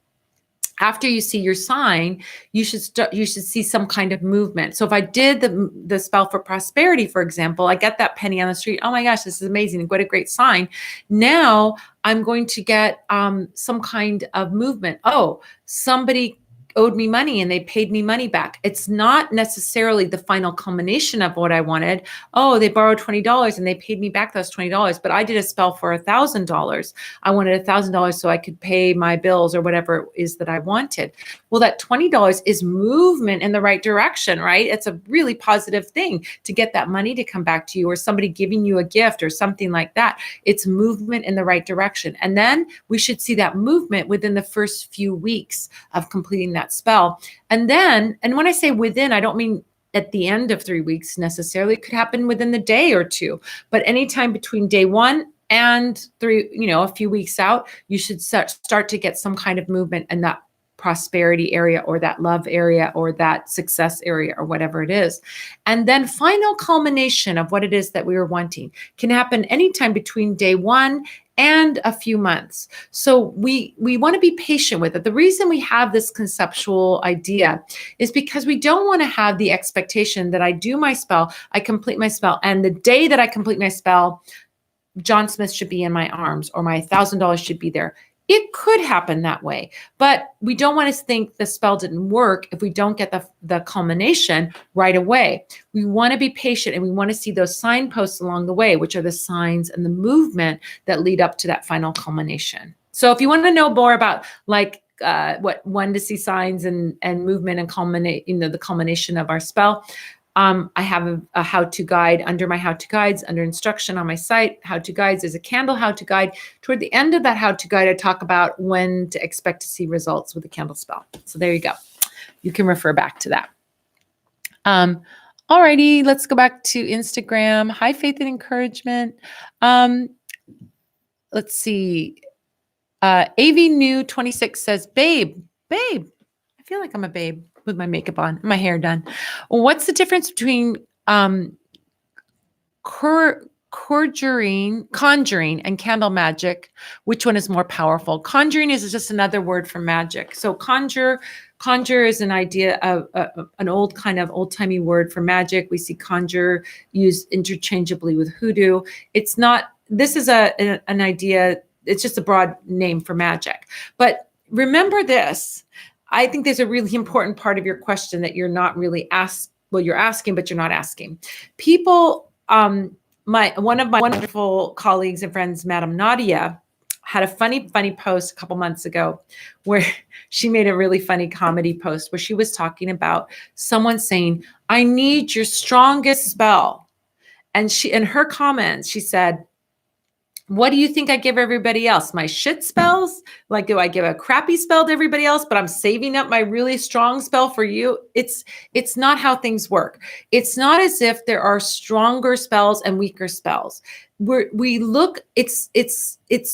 after you see your sign, you should see some kind of movement. So if I did the spell for prosperity, for example, I get that penny on the street. Oh my gosh, this is amazing. What a great sign. Now I'm going to get some kind of movement. Oh, somebody owed me money and they paid me money back. It's not necessarily the final culmination of what I wanted. Oh, they borrowed $20 and they paid me back those $20, but I did a spell for $1,000. I wanted $1,000 so I could pay my bills or whatever it is that I wanted. Well, that $20 is movement in the right direction, right? It's a really positive thing to get that money to come back to you, or somebody giving you a gift or something like that. It's movement in the right direction. And then we should see that movement within the first few weeks of completing that that spell. And when I say within, I don't mean at the end of 3 weeks necessarily. It could happen within the day or two, but anytime between day 1 and 3, a few weeks out, you should start to get some kind of movement in that prosperity area or that love area or that success area or whatever it is. And then final culmination of what it is that we were wanting can happen anytime between day 1 and a few months. So we want to be patient with it. The reason we have this conceptual idea is because we don't want to have the expectation that I do my spell, I complete my spell, and the day that I complete my spell, John Smith should be in my arms or my $1,000 should be there. It could happen that way, but we don't want to think the spell didn't work if we don't get the culmination right away. We want to be patient and we want to see those signposts along the way, which are the signs and the movement that lead up to that final culmination. So if you want to know more about when to see signs and movement and culminate, the culmination of our spell, I have a how-to guide under my how-to guides, under instruction on my site. How-to guides is a candle how-to guide. Toward the end of that how-to guide, I talk about when to expect to see results with a candle spell. So there you go. You can refer back to that. Alrighty, let's go back to Instagram. Hi, Faith and Encouragement. Let's see. AV New 26 says, babe. I feel like I'm a babe with my makeup on, my hair done. What's the difference between conjuring and candle magic? Which one is more powerful? Conjuring is just another word for magic. So conjure is an idea of an old-timey word for magic. We see conjure used interchangeably with hoodoo. It's not, this is an idea, it's just a broad name for magic. But remember this, I think there's a really important part of your question that you're not really you're asking, but you're not asking. People, one of my wonderful colleagues and friends, Madam Nadia, had a funny post a couple months ago where she made a really funny comedy post where she was talking about someone saying, I need your strongest spell. And in her comments, she said, what do you think I give everybody else? My shit spells? Like, do I give a crappy spell to everybody else, but I'm saving up my really strong spell for you? It's not how things work. It's not as if there are stronger spells and weaker spells. It's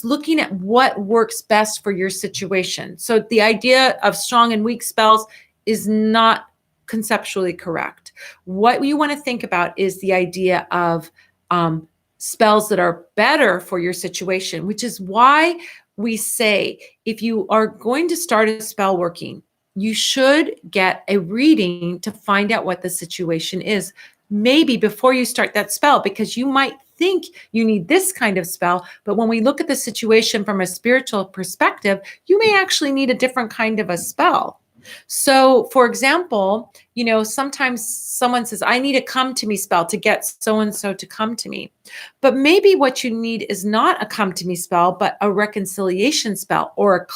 looking at what works best for your situation. So the idea of strong and weak spells is not conceptually correct. What you want to think about is the idea of spells that are better for your situation, which is why we say if you are going to start a spell working, you should get a reading to find out what the situation is, maybe before you start that spell, because you might think you need this kind of spell, but when we look at the situation from a spiritual perspective, you may actually need a different kind of a spell. So, for example, sometimes someone says, I need a come to me spell to get so-and-so to come to me. But maybe what you need is not a come to me spell, but a reconciliation spell or a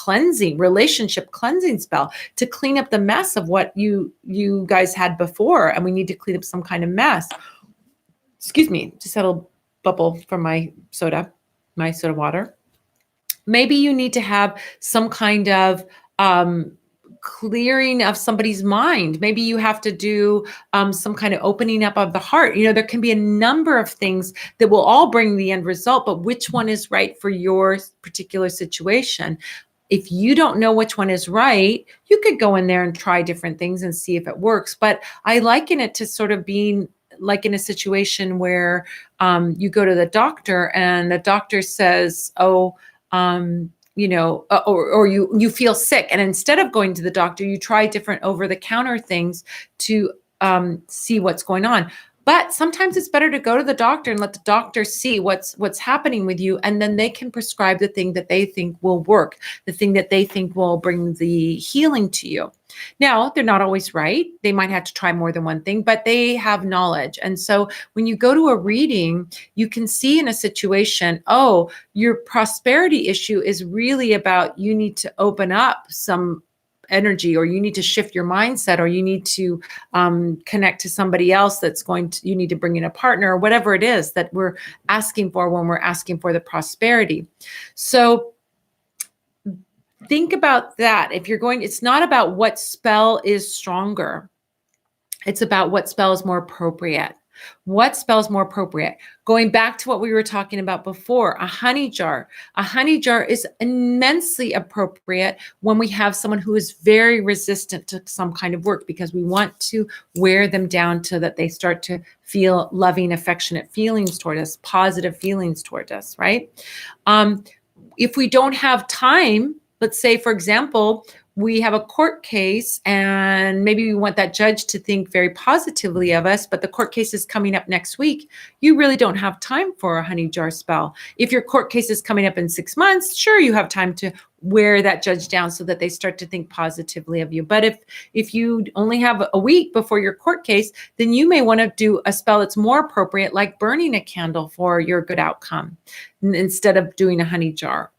relationship cleansing spell to clean up the mess of what you guys had before. And we need to clean up some kind of mess. Excuse me, just had a bubble from my soda water. Maybe you need to have some kind of clearing of somebody's mind. Maybe you have to do some kind of opening up of the heart. There can be a number of things that will all bring the end result, but which one is right for your particular situation? If you don't know which one is right, you could go in there and try different things and see if it works. But I liken it to sort of being like in a situation where you go to the doctor and the doctor says, or you feel sick. And instead of going to the doctor, you try different over-the-counter things to see what's going on. But sometimes it's better to go to the doctor and let the doctor see what's happening with you. And then they can prescribe the thing that they think will work, the thing that they think will bring the healing to you. Now, they're not always right. They might have to try more than one thing, but they have knowledge. And so when you go to a reading, you can see in a situation, your prosperity issue is really about you need to open up some energy, or you need to shift your mindset, or you need to connect to somebody else you need to bring in a partner, or whatever it is that we're asking for when we're asking for the prosperity. So think about that. If you're going, it's not about what spell is stronger. It's about what spell is more appropriate. What spell is more appropriate? Going back to what we were talking about before, a honey jar. A honey jar is immensely appropriate when we have someone who is very resistant to some kind of work, because we want to wear them down so that they start to feel loving, affectionate feelings toward us, positive feelings toward us, right? If we don't have time, let's say, for example, we have a court case and maybe we want that judge to think very positively of us, but the court case is coming up next week. You really don't have time for a honey jar spell. If your court case is coming up in 6 months, sure, you have time to wear that judge down so that they start to think positively of you. But if you only have a week before your court case, then you may want to do a spell that's more appropriate, like burning a candle for your good outcome instead of doing a honey jar.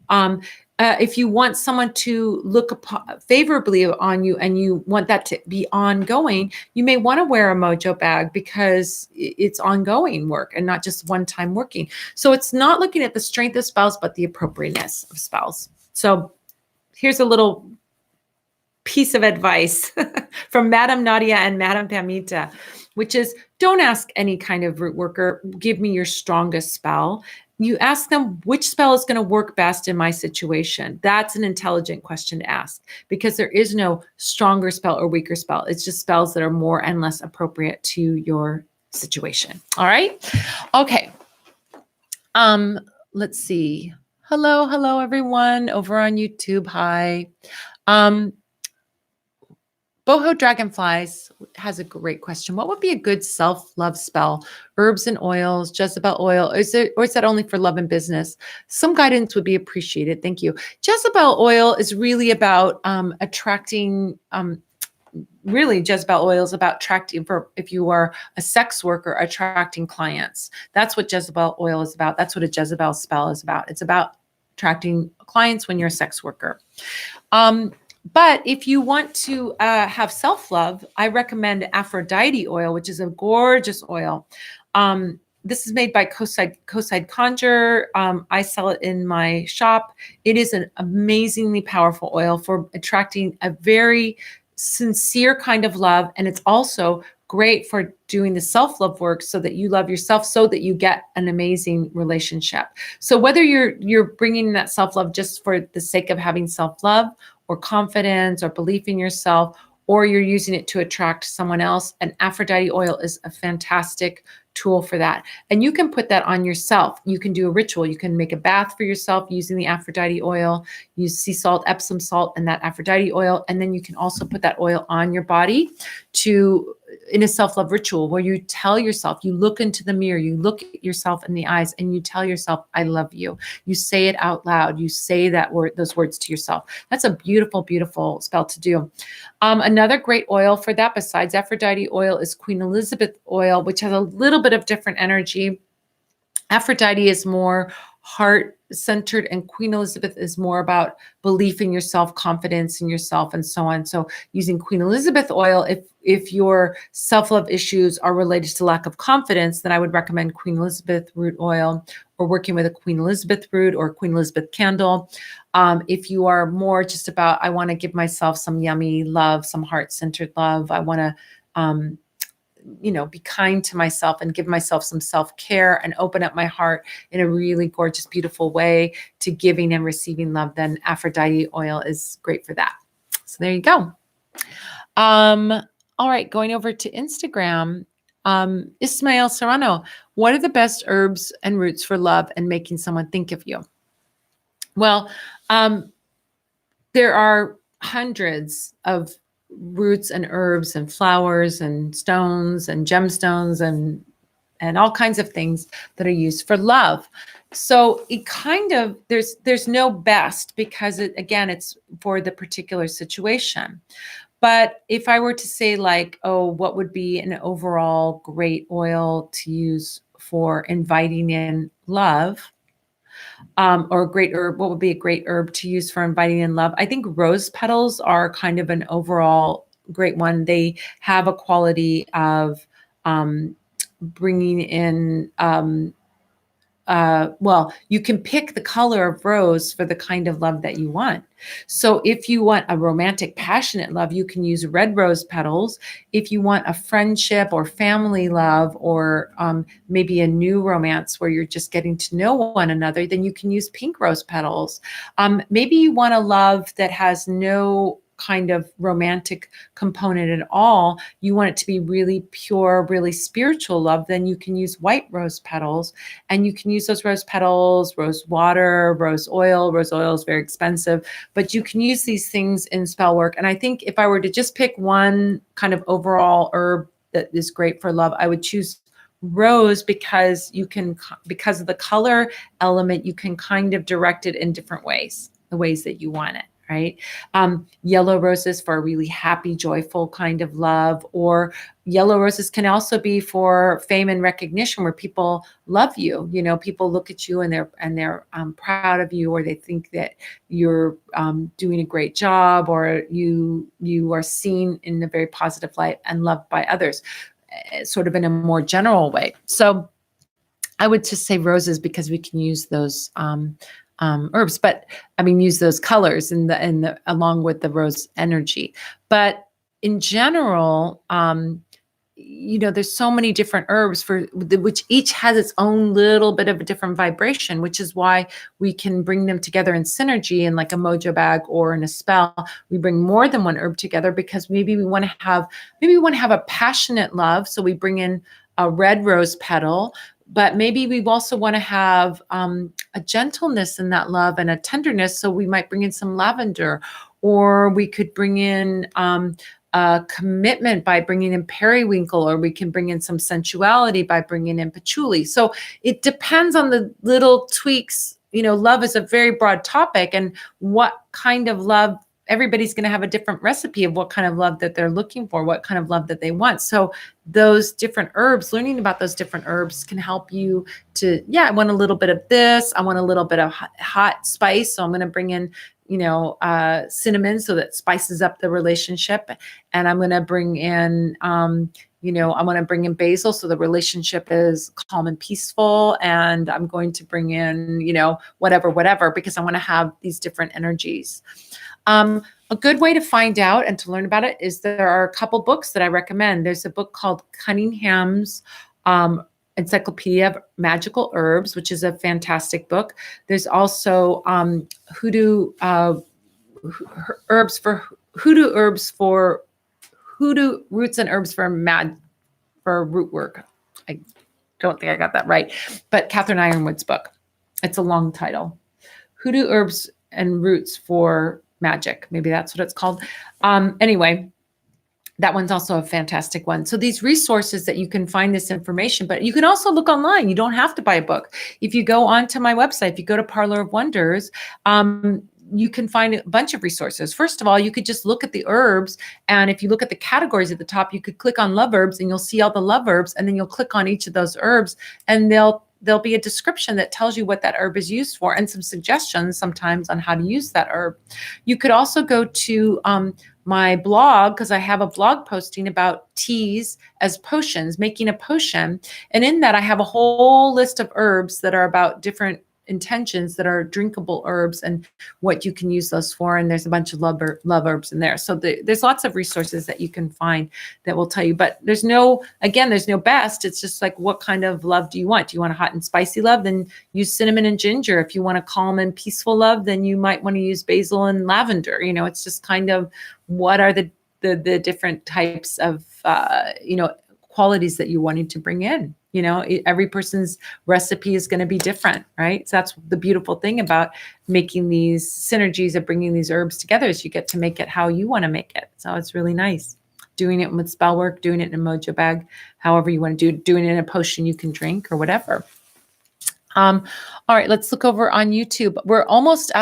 If you want someone to look favorably on you and you want that to be ongoing, you may want to wear a Mojo bag because it's ongoing work and not just one-time working. So it's not looking at the strength of spells, but the appropriateness of spells. So here's a little piece of advice from Madam Nadia and Madam Pamita, which is, don't ask any kind of root worker, give me your strongest spell. You ask them which spell is going to work best in my situation. That's an intelligent question to ask, because there is no stronger spell or weaker spell. It's just spells that are more and less appropriate to your situation. All right. Okay. Let's see. Hello, everyone over on YouTube. Hi. Boho Dragonflies has a great question. What would be a good self-love spell? Herbs and oils, Jezebel oil, is that only for love and business? Some guidance would be appreciated. Thank you. Jezebel oil is really about attracting, really Jezebel oil is about attracting, for if you are a sex worker, attracting clients. That's what Jezebel oil is about. That's what a Jezebel spell is about. It's about attracting clients when you're a sex worker. But if you want to have self-love, I recommend Aphrodite oil, which is a gorgeous oil. This is made by Coastside Conjure. I sell it in my shop. It is an amazingly powerful oil for attracting a very sincere kind of love. And it's also great for doing the self-love work so that you love yourself, so that you get an amazing relationship. So whether you're bringing that self-love just for the sake of having self-love or confidence or belief in yourself, or you're using it to attract someone else, and Aphrodite oil is a fantastic tool for that. And you can put that on yourself. You can do a ritual. You can make a bath for yourself using the Aphrodite oil, use sea salt, Epsom salt, and that Aphrodite oil. And then you can also put that oil on your body in a self-love ritual where you tell yourself, you look into the mirror, you look at yourself in the eyes and you tell yourself, I love you. You say it out loud. You say those words to yourself. That's a beautiful, beautiful spell to do. Another great oil for that besides Aphrodite oil is Queen Elizabeth oil, which has a little bit of different energy. Aphrodite is more heart-centered, and Queen Elizabeth is more about belief in yourself, confidence in yourself, and so on. So using Queen Elizabeth oil, if your self-love issues are related to lack of confidence, then I would recommend Queen Elizabeth root oil, or working with a Queen Elizabeth root or Queen Elizabeth candle. If you are more just about, I want to give myself some yummy love, some heart-centered love, I want to be kind to myself and give myself some self-care and open up my heart in a really gorgeous, beautiful way to giving and receiving love, then Aphrodite oil is great for that. So there you go. All right, going over to Instagram. Ismael Serrano, what are the best herbs and roots for love and making someone think of you? Well, there are hundreds of roots and herbs and flowers and stones and gemstones and all kinds of things that are used for love. So it kind of, there's no best, because it's for the particular situation. But if I were to say what would be an overall great oil to use for inviting in love, or a great herb, what would be a great herb to use for inviting in love? I think rose petals are kind of an overall great one. They have a quality of bringing in well, you can pick the color of rose for the kind of love that you want. So if you want a romantic, passionate love, you can use red rose petals. If you want a friendship or family love, or maybe a new romance where you're just getting to know one another, then you can use pink rose petals. Maybe you want a love that has no kind of romantic component at all. You want it to be really pure, really spiritual love, then you can use white rose petals. And you can use those rose petals, rose water, rose oil. Rose oil is very expensive, but you can use these things in spell work. And I think if I were to just pick one kind of overall herb that is great for love, I would choose rose, because because of the color element, you can kind of direct it in different ways, the ways that you want it. Right? Yellow roses for a really happy, joyful kind of love, or yellow roses can also be for fame and recognition, where people love you. You know, people look at you and they're proud of you, or they think that you're doing a great job, or you are seen in a very positive light and loved by others, sort of in a more general way. So I would just say roses, because we can use those herbs, but I mean, use those colors in the along with the rose energy. But in general, there's so many different herbs which each has its own little bit of a different vibration, which is why we can bring them together in synergy in like a mojo bag or in a spell. We bring more than one herb together because maybe we want to have a passionate love. So we bring in a red rose petal, but maybe we also want to have a gentleness in that love and a tenderness. So we might bring in some lavender, or we could bring in a commitment by bringing in periwinkle, or we can bring in some sensuality by bringing in patchouli. So it depends on the little tweaks. Love is a very broad topic, and what kind of love, everybody's going to have a different recipe of what kind of love that they're looking for, what kind of love that they want. So those different herbs, learning about those different herbs can help you to, I want a little bit of this. I want a little bit of hot spice. So I'm going to bring in, cinnamon, so that spices up the relationship. And I'm going to bring in, I want to bring in basil, so the relationship is calm and peaceful. And I'm going to bring in, whatever, because I want to have these different energies. A good way to find out and to learn about it is there are a couple books that I recommend. There's a book called Cunningham's Encyclopedia of Magical Herbs, which is a fantastic book. There's also hoodoo roots and herbs for root work. I don't think I got that right, but Catherine Ironwood's book. It's a long title. Hoodoo Herbs and Roots for Magic. Maybe that's what it's called. Anyway, that one's also a fantastic one. So these resources that you can find this information, but you can also look online. You don't have to buy a book. If you go onto my website, if you go to Parlor of Wonders, you can find a bunch of resources. First of all, you could just look at the herbs. And if you look at the categories at the top, you could click on love herbs and you'll see all the love herbs. And then you'll click on each of those herbs and there'll be a description that tells you what that herb is used for and some suggestions sometimes on how to use that herb. You could also go to my blog, because I have a blog posting about teas as potions, making a potion. And in that, I have a whole list of herbs that are about different intentions that are drinkable herbs and what you can use those for. And there's a bunch of love herbs in there. So there's lots of resources that you can find that will tell you, but there's no best. It's just like, what kind of love do you want? Do you want a hot and spicy love? Then use cinnamon and ginger. If you want a calm and peaceful love, then you might want to use basil and lavender. It's just kind of, what are the different types of, qualities that you wanted to bring in. Every person's recipe is going to be different, right? So that's the beautiful thing about making these synergies of bringing these herbs together, is you get to make it how you want to make it. So it's really nice doing it with spell work, doing it in a mojo bag, however you want to doing it in a potion you can drink or whatever. All right, let's look over on YouTube. We're almost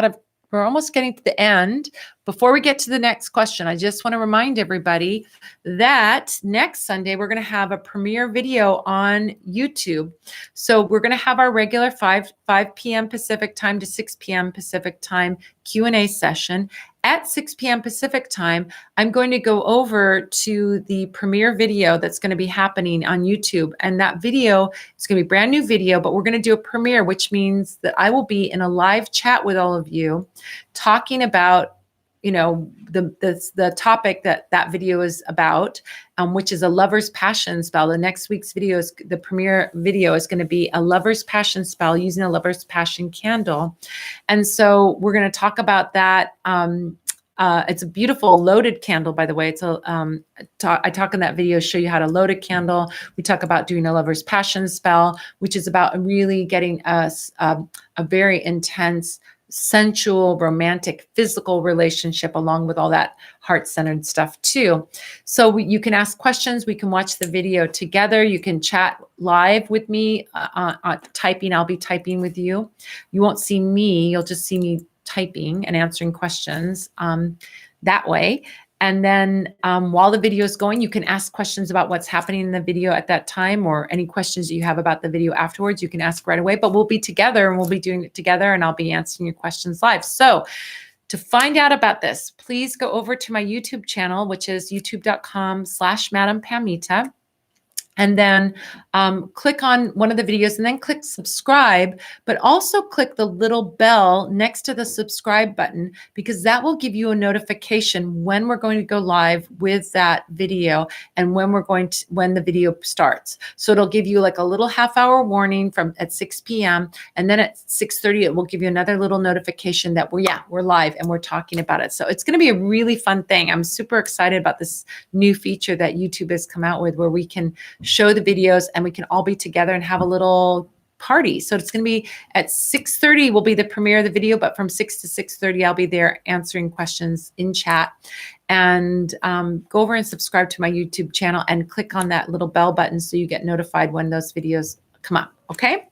getting to the end. Before we get to the next question, I just want to remind everybody that next Sunday, we're going to have a premiere video on YouTube. So we're going to have our regular 5 p.m. Pacific time to 6 p.m. Pacific time Q&A session. at 6 p.m. Pacific time, I'm going to go over to the premiere video that's going to be happening on YouTube. And that video is going to be a brand new video, but we're going to do a premiere, which means that I will be in a live chat with all of you talking about the topic that video is about, which is a lover's passion spell. The next week's video is the premiere video is going to be a lover's passion spell using a lover's passion candle. And so we're going to talk about that. It's a beautiful loaded candle, by the way. It's I talk in that video, show you how to load a candle. We talk about doing a lover's passion spell, which is about really getting us a very intense, sensual, romantic, physical relationship, along with all that heart-centered stuff too. So you can ask questions. We can watch the video together. You can chat live with me, typing. I'll be typing with you. You won't see me. You'll just see me typing and answering questions that way. And then while the video is going, you can ask questions about what's happening in the video at that time, or any questions you have about the video afterwards, you can ask right away. But we'll be together and we'll be doing it together, and I'll be answering your questions live. So to find out about this, please go over to my YouTube channel, which is youtube.com/Madam Pamita. And then click on one of the videos and then click subscribe, but also click the little bell next to the subscribe button, because that will give you a notification when we're going to go live with that video and when the video starts. So it'll give you like a little half-hour warning at 6 p.m. And then at 6:30, it will give you another little notification that we're live and we're talking about it. So it's going to be a really fun thing. I'm super excited about this new feature that YouTube has come out with, where we can show the videos and we can all be together and have a little party. So it's going to be at 6:30 will be the premiere of the video, but from 6 to 6:30, I'll be there answering questions in chat. And go over and subscribe to my YouTube channel and click on that little bell button so you get notified when those videos come up. Okay?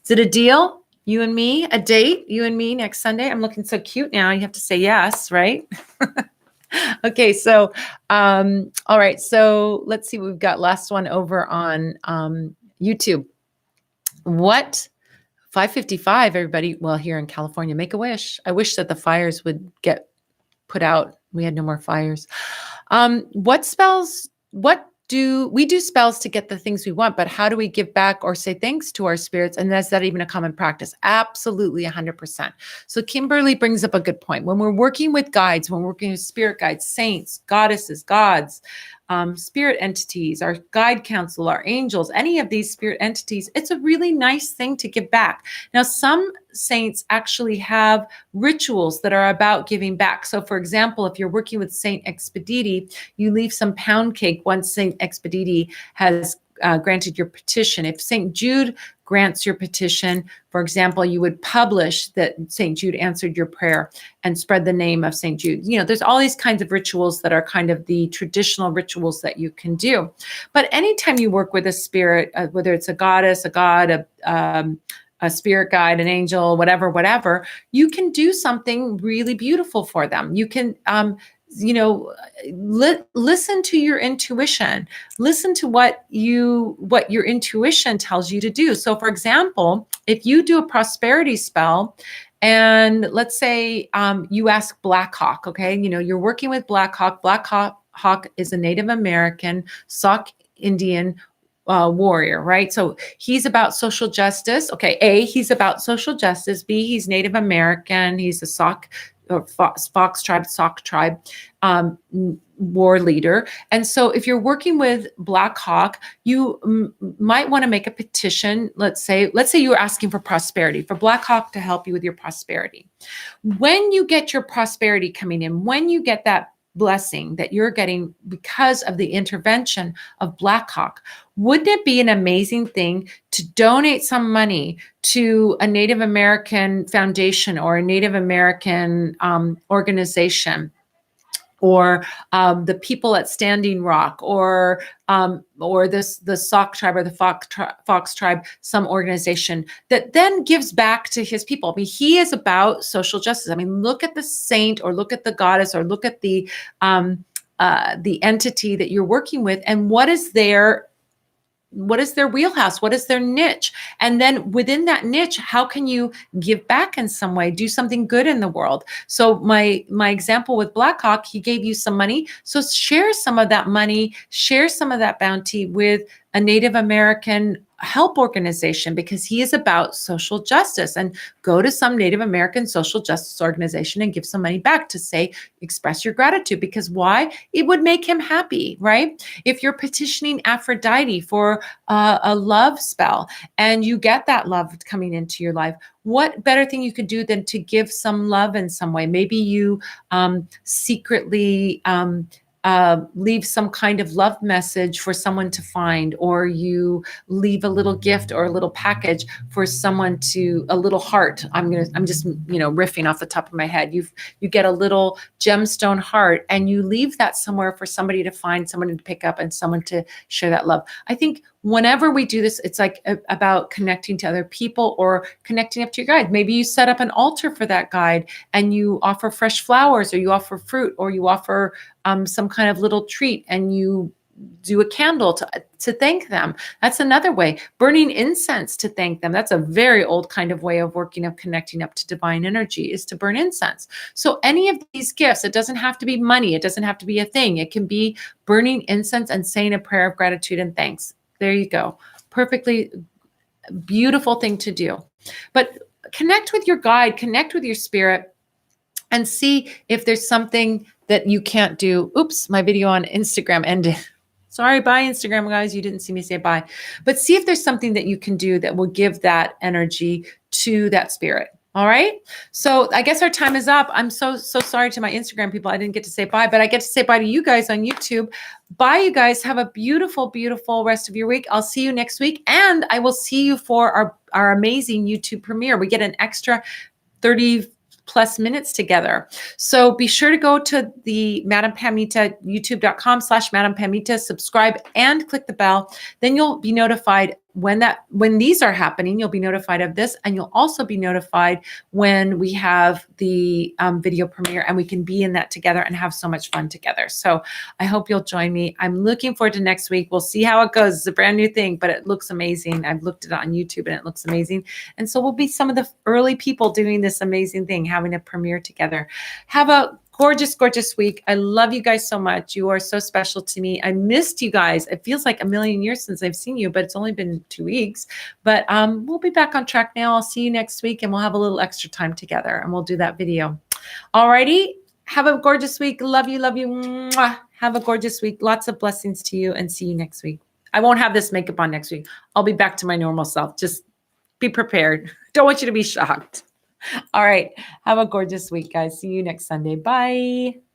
Is it a deal? You and me, a date, you and me next Sunday. I'm looking so cute now. You have to say yes, right? Okay, so all right, so let's see what we've got. Last one over on YouTube. What 5:55, everybody? Well, here in California, make a wish. I wish that the fires would get put out. We had no more fires. We do spells to get the things we want, but how do we give back or say thanks to our spirits? And is that even a common practice? Absolutely, 100%. So Kimberly brings up a good point. When we're working with guides, when we're working with spirit guides, saints, goddesses, gods, spirit entities, our guide council, our angels, any of these spirit entities, it's a really nice thing to give back. Now, some saints actually have rituals that are about giving back. So for example, if you're working with Saint Expediti, you leave some pound cake once Saint Expediti has granted your petition. If St. Jude grants your petition, for example, you would publish that St. Jude answered your prayer and spread the name of St. Jude. There's all these kinds of rituals that are kind of the traditional rituals that you can do. But anytime you work with a spirit, whether it's a goddess, a god, a spirit guide, an angel, whatever, you can do something really beautiful for them. You can listen to your intuition. Listen to what your intuition tells you to do. So for example, if you do a prosperity spell, and let's say you ask Black Hawk, okay, you're working with Black Hawk. Black Hawk is a Native American Sauk Indian warrior, right? So he's about social justice. Okay, A, he's about social justice. B, he's Native American. He's a Sauk or Fox tribe, Sauk tribe war leader. And so if you're working with Black Hawk, you might want to make a petition. Let's say you were asking for prosperity, for Black Hawk to help you with your prosperity. When you get your prosperity coming in, when you get that blessing that you're getting because of the intervention of Black Hawk, wouldn't it be an amazing thing to donate some money to a Native American foundation or a Native American organization, or the people at Standing Rock, or the Sauk tribe or the Fox tribe, some organization that then gives back to his people? I mean, he is about social justice. I mean, look at the saint, or look at the goddess, or look at the entity that you're working with, and what is their what is their wheelhouse? What is their niche? And then within that niche, how can you give back in some way? Do something good in the world. So my example with Blackhawk, he gave you some money. So share some of that money, share some of that bounty with a Native American help organization, because he is about social justice. And go to some Native American social justice organization and give some money back to say, express your gratitude. Because why? It would make him happy, right? If you're petitioning Aphrodite for a love spell and you get that love coming into your life, what better thing you could do than to give some love in some way? Maybe you secretly leave some kind of love message for someone to find, or you leave a little gift or a little package for someone to, a little heart. I'm just, riffing off the top of my head. You get a little gemstone heart and you leave that somewhere for somebody to find, someone to pick up, and someone to share that love. I think whenever we do this, it's like about connecting to other people or connecting up to your guide. Maybe you set up an altar for that guide and you offer fresh flowers, or you offer fruit, or you offer some kind of little treat, and you do a candle to thank them. That's another way. Burning incense to thank them. That's a very old kind of way of working, of connecting up to divine energy, is to burn incense. So any of these gifts, it doesn't have to be money. It doesn't have to be a thing. It can be burning incense and saying a prayer of gratitude and thanks. There you go. Perfectly beautiful thing to do. But connect with your guide, connect with your spirit, and see if there's something that you can't do. Oops, my video on Instagram ended. Sorry, bye Instagram guys, you didn't see me say bye. But see if there's something that you can do that will give that energy to that spirit. All right. So I guess our time is up. I'm so sorry to my Instagram people. I didn't get to say bye, but I get to say bye to you guys on YouTube. Bye, you guys. Have a beautiful, beautiful rest of your week. I'll see you next week. And I will see you for our amazing YouTube premiere. We get an extra 30 plus minutes together. So be sure to go to the Madame Pamita, youtube.com/Madame Pamita, subscribe and click the bell. Then you'll be notified when these are happening. You'll be notified of this, and you'll also be notified when we have the video premiere, and we can be in that together and have so much fun together. So I hope you'll join me. I'm looking forward to next week. We'll see how it goes. It's a brand new thing, but it looks amazing. I've looked at it on YouTube and it looks amazing. And so we'll be some of the early people doing this amazing thing, having a premiere together. Have a gorgeous, gorgeous week. I love you guys so much. You are so special to me. I missed you guys. It feels like a million years since I've seen you, but it's only been 2 weeks. But we'll be back on track now. I'll see you next week, and we'll have a little extra time together, and we'll do that video. Alrighty. Have a gorgeous week. Love you. Love you. Mwah. Have a gorgeous week. Lots of blessings to you, and see you next week. I won't have this makeup on next week. I'll be back to my normal self. Just be prepared. Don't want you to be shocked. All right. Have a gorgeous week, guys. See you next Sunday. Bye.